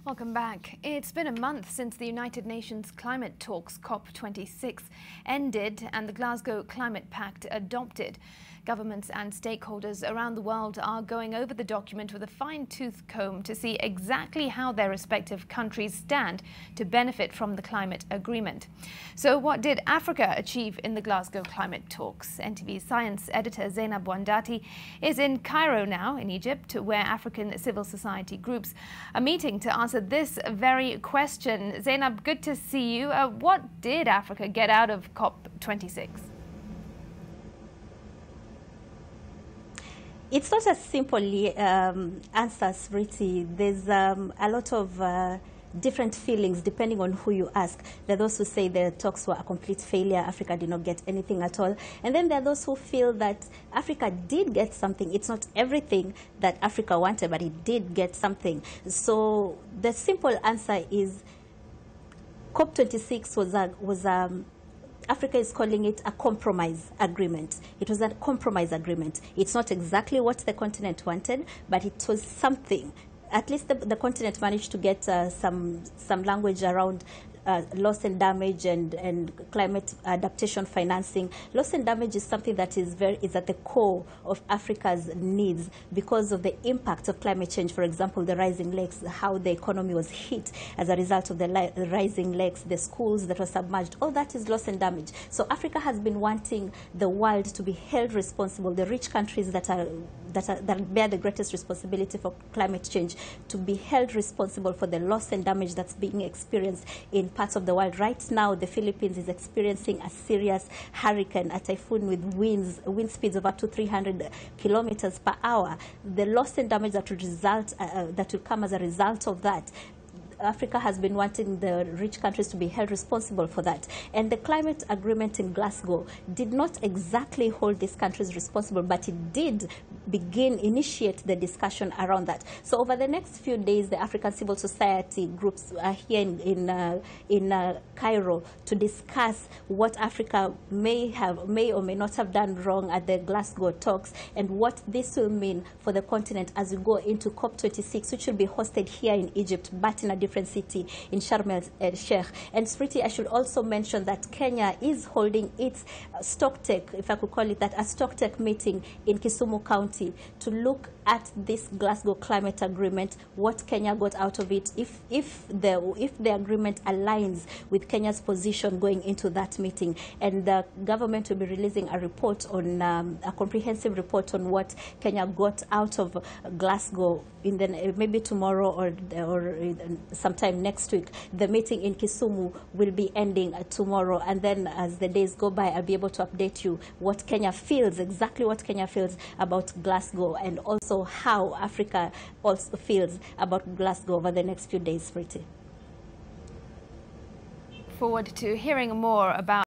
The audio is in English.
Welcome back. It's been a month since the United Nations climate talks COP26 ended and the Glasgow Climate Pact adopted. Governments and stakeholders around the world are going over the document with a fine-tooth comb to see exactly how their respective countries stand to benefit from the climate agreement. So what did Africa achieve in the Glasgow climate talks? NTV science editor Zainab Wandati is in Cairo now in Egypt, where African civil society groups are meeting to answer this very question. Zainab, good to see you. What did Africa get out of COP26? It's not as simple answer, Smriti. There's a lot of different feelings depending on who you ask. There are those who say the talks were a complete failure, Africa did not get anything at all. And then there are those who feel that Africa did get something. It's not everything that Africa wanted, but it did get something. So the simple answer is COP26 Africa is calling it a compromise agreement. It was a compromise agreement. It's not exactly what the continent wanted, but it was something. At least the continent managed to get some language around loss and damage and climate adaptation financing. Loss and damage is something that is at the core of Africa's needs because of the impact of climate change. For example, the rising lakes, how the economy was hit as a result of the rising lakes, the schools that were submerged. All that is loss and damage. So Africa has been wanting the world to be held responsible, the rich countries that bear the greatest responsibility for climate change, to be held responsible for the loss and damage that's being experienced in parts of the world. Right now, the Philippines is experiencing a serious hurricane, a typhoon with wind speeds of up to 300 kilometers per hour. The loss and damage that will come as a result of that, Africa has been wanting the rich countries to be held responsible for that. And the climate agreement in Glasgow did not exactly hold these countries responsible, but it did initiate the discussion around that. So over the next few days, the African civil society groups are here in Cairo to discuss what Africa may or may not have done wrong at the Glasgow talks and what this will mean for the continent as we go into COP26, which will be hosted here in Egypt, but in a different city in Sharm el-Sheikh. And Smriti, I should also mention that Kenya is holding its Stocktech, if I could call it that, a Stocktech meeting in Kisumu County to look at this Glasgow climate agreement, what Kenya got out of it, if the agreement aligns with Kenya's position going into that meeting. And the government will be releasing a report on a comprehensive report on what Kenya got out of Glasgow in maybe tomorrow or sometime next week. The meeting in Kisumu will be ending tomorrow, and then as the days go by, I'll be able to update you what Kenya feels, exactly what Kenya feels about Glasgow, and also how Africa also feels about Glasgow over the next few days, Pretty. Forward to hearing more about